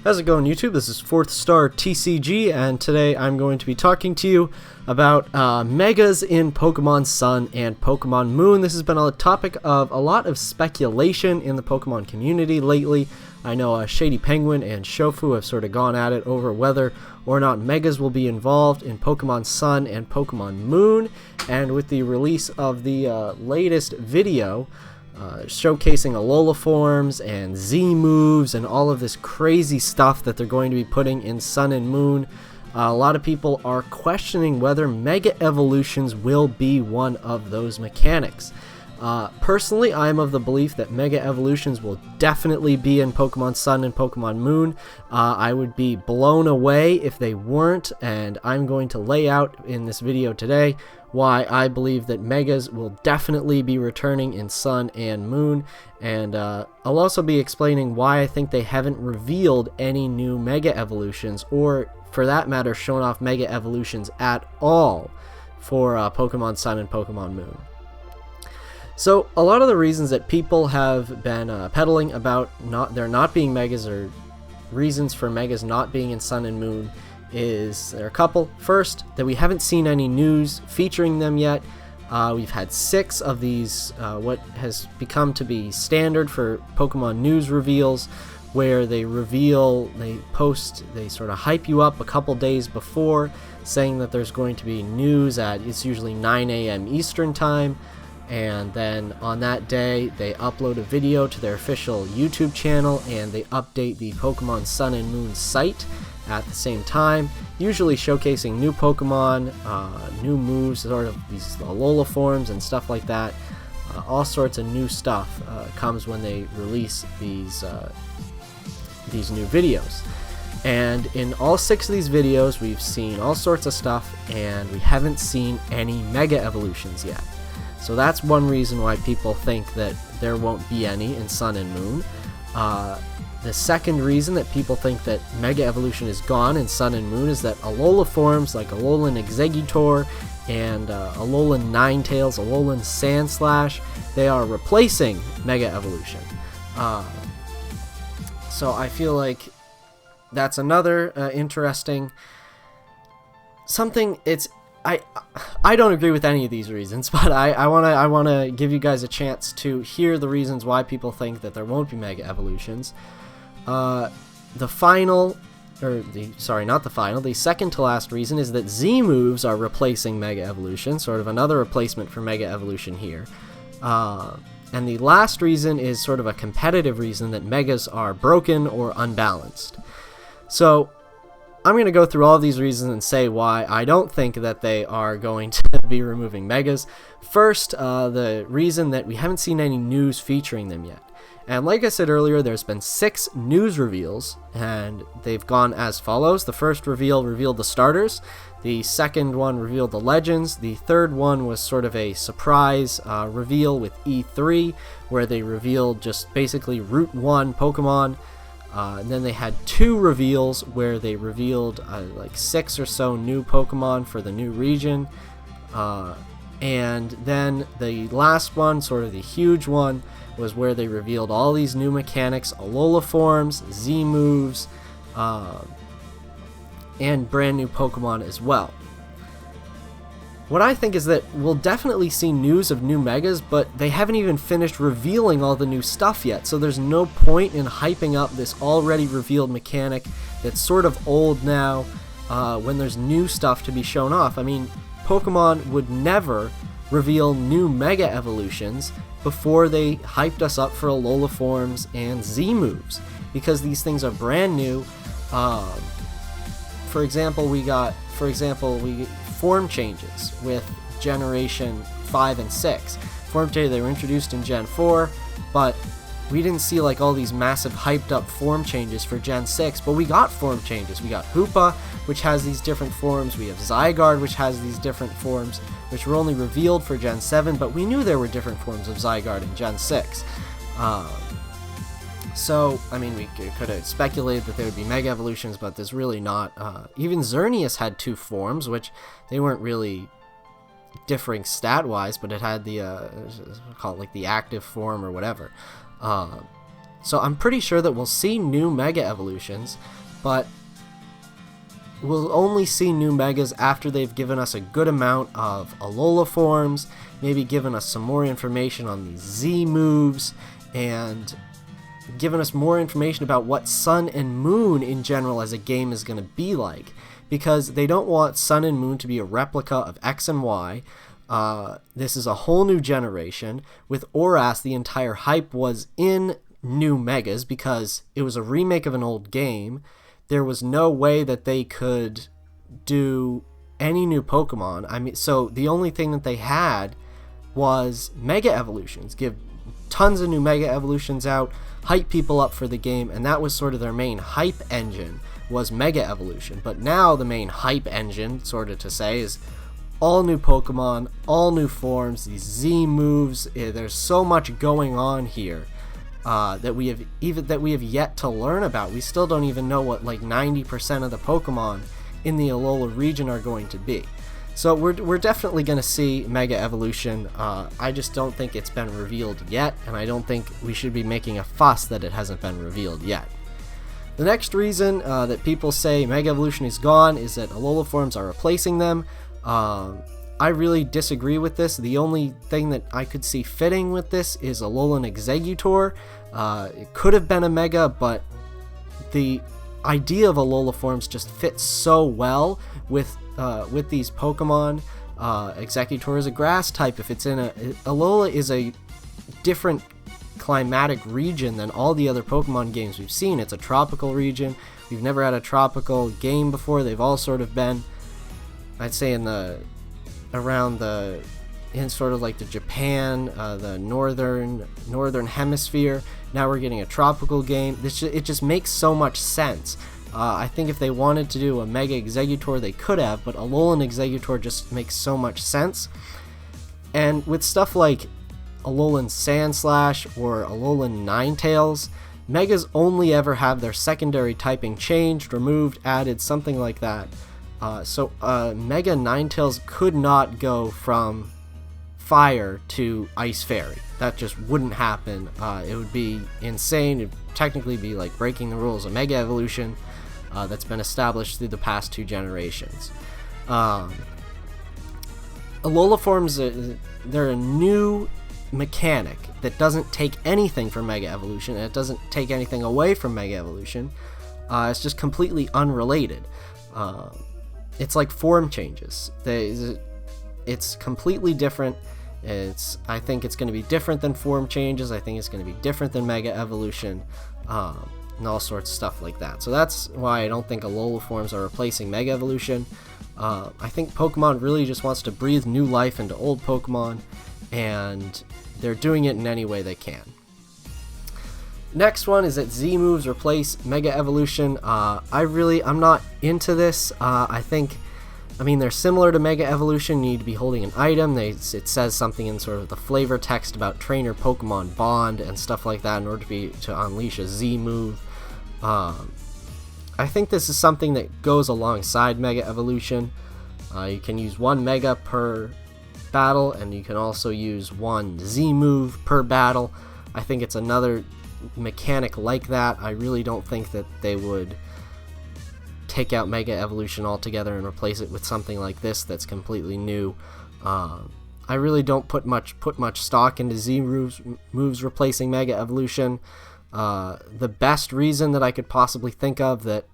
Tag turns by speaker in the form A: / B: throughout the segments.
A: How's it going, YouTube? This is FourthStarTCG, and today I'm going to be talking to you about megas in Pokemon Sun and Pokemon Moon. This has been a topic of a lot of speculation in the Pokemon community lately. I know Shady Penguin and Shofu have sort of gone at it over whether or not megas will be involved in Pokemon Sun and Pokemon Moon, and with the release of the latest video showcasing Alola forms and Z moves and all of this crazy stuff that they're going to be putting in Sun and Moon, a lot of people are questioning whether Mega Evolutions will be one of those mechanics. Personally, I'm of the belief that Mega Evolutions will definitely be in Pokemon Sun and Pokemon Moon. I would be blown away if they weren't, and I'm going to lay out in this video today why I believe that Megas will definitely be returning in Sun and Moon, and I'll also be explaining why I think they haven't revealed any new Mega Evolutions, or for that matter shown off Mega Evolutions at all for Pokemon Sun and Pokemon Moon. So a lot of the reasons that people have been peddling about there not being megas, or reasons for megas not being in Sun and Moon, is there are a couple. First, that we haven't seen any news featuring them yet. We've had 6 of these, what has become to be standard for Pokemon news reveals, where they sort of hype you up a couple days before, saying that there's going to be news it's usually 9 a.m. Eastern time. And then on that day, they upload a video to their official YouTube channel, and they update the Pokemon Sun and Moon site at the same time, usually showcasing new Pokemon, new moves, sort of these Alola forms and stuff like that. All sorts of new stuff comes when they release these new videos. And in all 6 of these videos, we've seen all sorts of stuff, and we haven't seen any Mega Evolutions yet. So that's one reason why people think that there won't be any in Sun and Moon. The second reason that people think that Mega Evolution is gone in Sun and Moon is that Alola forms like Alolan Exeggutor and Alolan Ninetales, Alolan Sandslash, they are replacing Mega Evolution. So I feel like that's another interesting something. I don't agree with any of these reasons, but I wanna give you guys a chance to hear the reasons why people think that there won't be Mega Evolutions. The second to last reason is that Z moves are replacing Mega Evolution, sort of another replacement for Mega Evolution here. And the last reason is sort of a competitive reason, that Megas are broken or unbalanced. So I'm going to go through all these reasons and say why I don't think that they are going to be removing Megas. First, the reason that we haven't seen any news featuring them yet. And like I said earlier, there's been 6 news reveals, and they've gone as follows. The first reveal revealed the starters. The second one revealed the legends. The third one was sort of a surprise reveal with E3, where they revealed just basically Route 1 Pokemon. And then they had 2 reveals where they revealed like 6 or so new Pokemon for the new region. And then the last one, sort of the huge one, was where they revealed all these new mechanics, Alola forms, Z moves, and brand new Pokemon as well. What I think is that we'll definitely see news of new Megas, but they haven't even finished revealing all the new stuff yet, so there's no point in hyping up this already revealed mechanic that's sort of old now when there's new stuff to be shown off. I mean, Pokemon would never reveal new Mega Evolutions before they hyped us up for Alola forms and Z moves, because these things are brand new. For example, we get form changes with Generation 5 and 6. Form changes, they were introduced in Gen 4, but we didn't see like all these massive hyped up form changes for Gen 6, but we got form changes. We got Hoopa, which has these different forms. We have Zygarde, which has these different forms, which were only revealed for Gen 7, but we knew there were different forms of Zygarde in Gen 6. So, I mean, we could have speculated that there would be Mega Evolutions, but there's really not. Even Xerneas had 2 forms, which they weren't really differing stat-wise, but it had the, call it like the active form or whatever. So I'm pretty sure that we'll see new Mega Evolutions, but we'll only see new Megas after they've given us a good amount of Alola forms, maybe given us some more information on these Z moves, and given us more information about what Sun and Moon in general as a game is going to be like. Because they don't want Sun and Moon to be a replica of X and Y. This is a whole new generation. With Oras, the entire hype was in new Megas because it was a remake of an old game. There was no way that they could do any new Pokemon. I mean, so the only thing that they had was Mega Evolutions. Give tons of new Mega Evolutions out, hype people up for the game, and that was sort of their main hype engine, was Mega Evolution. But now the main hype engine, sort of to say, is all new Pokemon, all new forms, these Z moves. There's so much going on here that we have yet to learn about. We still don't even know what like 90% of the Pokemon in the Alola region are going to be. So we're definitely going to see Mega Evolution. I just don't think it's been revealed yet, and I don't think we should be making a fuss that it hasn't been revealed yet. The next reason that people say Mega Evolution is gone is that Alola forms are replacing them. I really disagree with this. The only thing that I could see fitting with this is Alolan Exeggutor. It could have been a Mega, but the idea of Alola forms just fits so well with these Pokemon. Exeggutor is a grass type. If it's in Alola is a different climatic region than all the other Pokemon games we've seen. It's a tropical region. We've never had a tropical game before. They've all sort of been, I'd say, in sort of like the Japan, the northern hemisphere. Now we're getting a tropical game. It just makes so much sense. I think if they wanted to do a Mega Exeggutor, they could have, but Alolan Exeggutor just makes so much sense. And with stuff like Alolan Sandslash or Alolan Ninetales, Megas only ever have their secondary typing changed, removed, added, something like that. So Mega Ninetales could not go from Fire to Ice Fairy. That just wouldn't happen. It would be insane. It would technically be like breaking the rules of Mega Evolution that's been established through the past 2 generations. Alola forms, they're a new mechanic that doesn't take anything from Mega Evolution, and it doesn't take anything away from Mega Evolution. It's just completely unrelated. It's like form changes. It's completely different. I think it's going to be different than form changes. I think it's going to be different than Mega Evolution, and all sorts of stuff like that. So that's why I don't think Alola forms are replacing Mega Evolution. I think Pokemon really just wants to breathe new life into old Pokemon, and they're doing it in any way they can. Next one is that Z moves replace Mega Evolution. I'm not into this. I mean, they're similar to Mega Evolution. You need to be holding an item. It says something in sort of the flavor text about trainer Pokemon bond and stuff like that in order to unleash a Z move. I think this is something that goes alongside Mega Evolution. You can use 1 Mega per battle, and you can also use 1 Z move per battle. I think it's another mechanic like that. I really don't think that they would take out Mega Evolution altogether and replace it with something like this that's completely new. I really don't put much stock into Z moves replacing Mega Evolution. The best reason that I could possibly think of that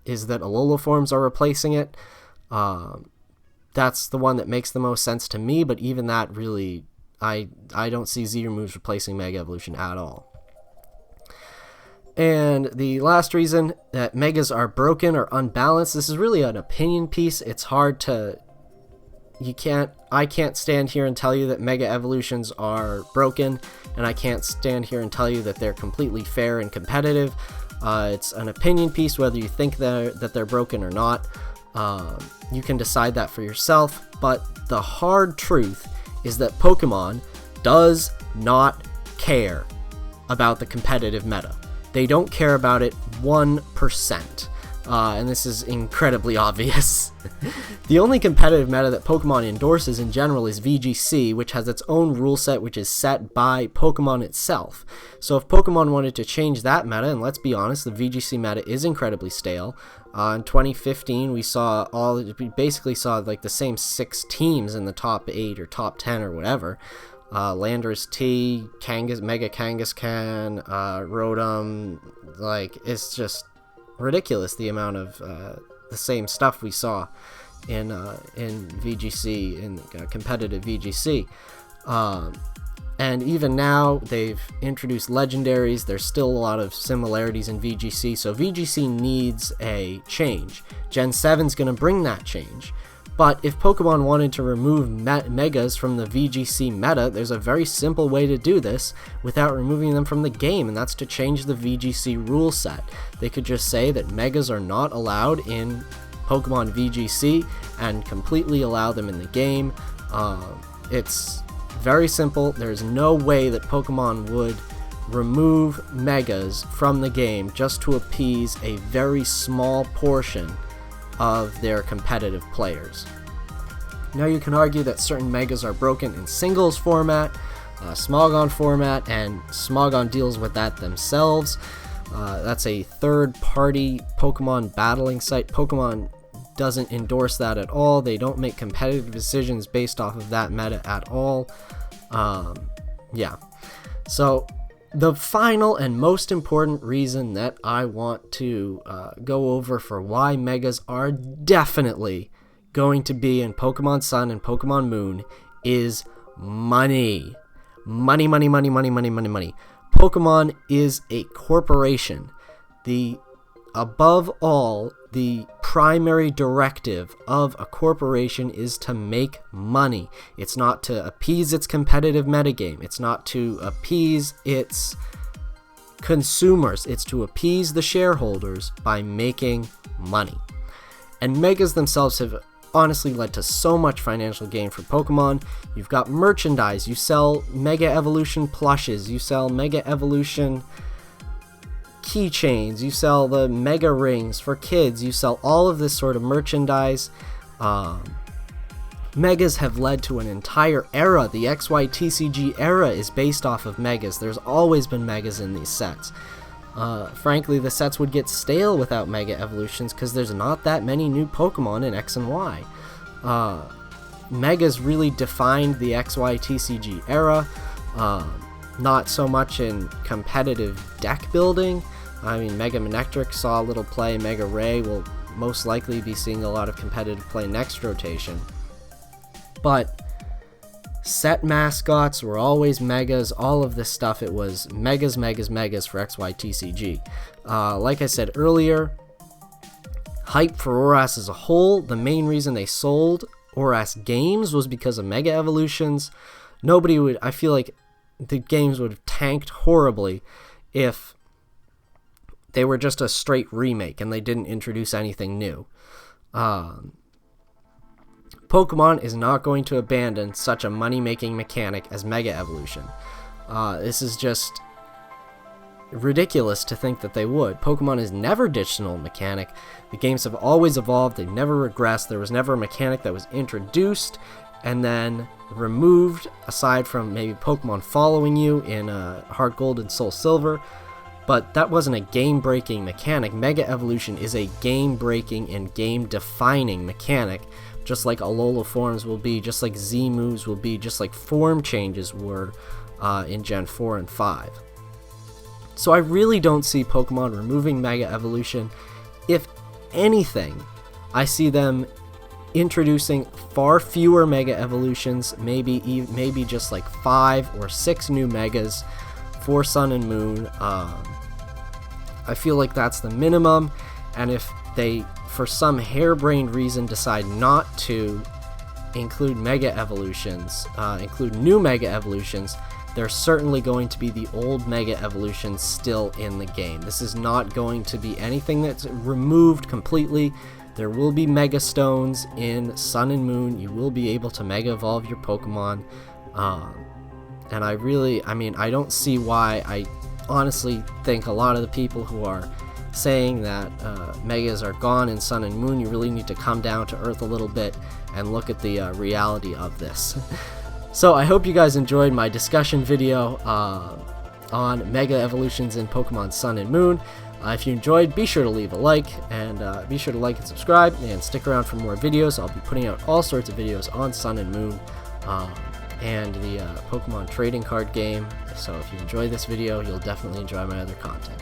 A: is that Alola forms are replacing it. That's the one that makes the most sense to me, but even that really, I don't see Z moves replacing Mega Evolution at all. And the last reason that Megas are broken or unbalanced, this is really an opinion piece. It's hard to, I can't stand here and tell you that Mega Evolutions are broken, and I can't stand here and tell you that they're completely fair and competitive. It's an opinion piece whether you think that they're broken or not. You can decide that for yourself, but the hard truth is that Pokemon does not care about the competitive meta. They don't care about it 1%. and this is incredibly obvious. The only competitive meta that Pokemon endorses in general is VGC, which has its own rule set which is set by Pokemon itself. So if Pokemon wanted to change that meta, and let's be honest, the VGC meta is incredibly stale. In 2015, we basically saw like the same 6 teams in the top 8 or top 10 or whatever. Landorus T, Mega Kangaskhan, Rotom, like, it's just ridiculous the amount of the same stuff we saw in VGC, in competitive VGC. And even now, they've introduced legendaries. There's still a lot of similarities in VGC, so VGC needs a change. Gen 7's going to bring that change. But if Pokemon wanted to remove Megas from the VGC meta, there's a very simple way to do this without removing them from the game, and that's to change the VGC rule set. They could just say that Megas are not allowed in Pokemon VGC and completely allow them in the game. It's very simple. There's no way that Pokemon would remove Megas from the game just to appease a very small portion of their competitive players. Now you can argue that certain Megas are broken in singles format, Smogon format, and Smogon deals with that themselves. That's a third-party Pokemon battling site. Pokemon doesn't endorse that at all. They don't make competitive decisions based off of that meta at all. Yeah. So the final and most important reason that I want to go over for why Megas are definitely going to be in Pokemon Sun and Pokemon Moon is money. Money, money, money, money, money, money, money. Pokemon is a corporation. Above all, the primary directive of a corporation is to make money. It's not to appease its competitive metagame. It's not to appease its consumers. It's to appease the shareholders by making money. And Megas themselves have honestly led to so much financial gain for Pokemon. You've got merchandise. You sell Mega Evolution plushes. You sell Mega Evolution keychains, you sell the Mega Rings for kids, you sell all of this sort of merchandise. Megas have led to an entire era. The XYTCG era is based off of Megas. There's always been Megas in these sets. Frankly, the sets would get stale without Mega Evolutions because there's not that many new Pokemon in X and Y. Megas really defined the XYTCG era, not so much in competitive deck building. I mean, Mega Manectric saw a little play. Mega Ray will most likely be seeing a lot of competitive play next rotation. But set mascots were always Megas. All of this stuff, it was Megas, Megas, Megas for XYTCG. Like I said earlier, hype for ORAS as a whole, the main reason they sold ORAS games was because of Mega Evolutions. I feel like the games would have tanked horribly if they were just a straight remake and they didn't introduce anything new. Pokemon is not going to abandon such a money-making mechanic as Mega Evolution. This is just ridiculous to think that they would. Pokemon has never ditched an old mechanic. The games have always evolved. They've never regressed. There was never a mechanic that was introduced and then removed, aside from maybe Pokemon following you in Heart Gold and Soul Silver. But that wasn't a game-breaking mechanic. Mega Evolution is a game-breaking and game-defining mechanic, just like Alola forms will be, just like Z moves will be, just like form changes were in Gen 4 and 5. So I really don't see Pokemon removing Mega Evolution. If anything, I see them introducing far fewer Mega Evolutions, maybe just like 5 or 6 new Megas for Sun and Moon. I feel like that's the minimum, and if they, for some harebrained reason, decide not to include Mega Evolutions, include new Mega Evolutions, there's certainly going to be the old Mega Evolutions still in the game. This is not going to be anything that's removed completely. There will be Mega Stones in Sun and Moon. You will be able to Mega Evolve your Pokemon. And I don't see why. I honestly think a lot of the people who are saying that megas are gone in Sun and Moon. You really need to come down to earth a little bit and look at the reality of this. So I hope you guys enjoyed my discussion video on mega evolutions in Pokemon Sun and Moon. If you enjoyed, be sure to leave a like, and be sure to like and subscribe, and stick around for more videos. I'll be putting out all sorts of videos on Sun and Moon and the Pokemon trading card game. So if you enjoyed this video, you'll definitely enjoy my other content.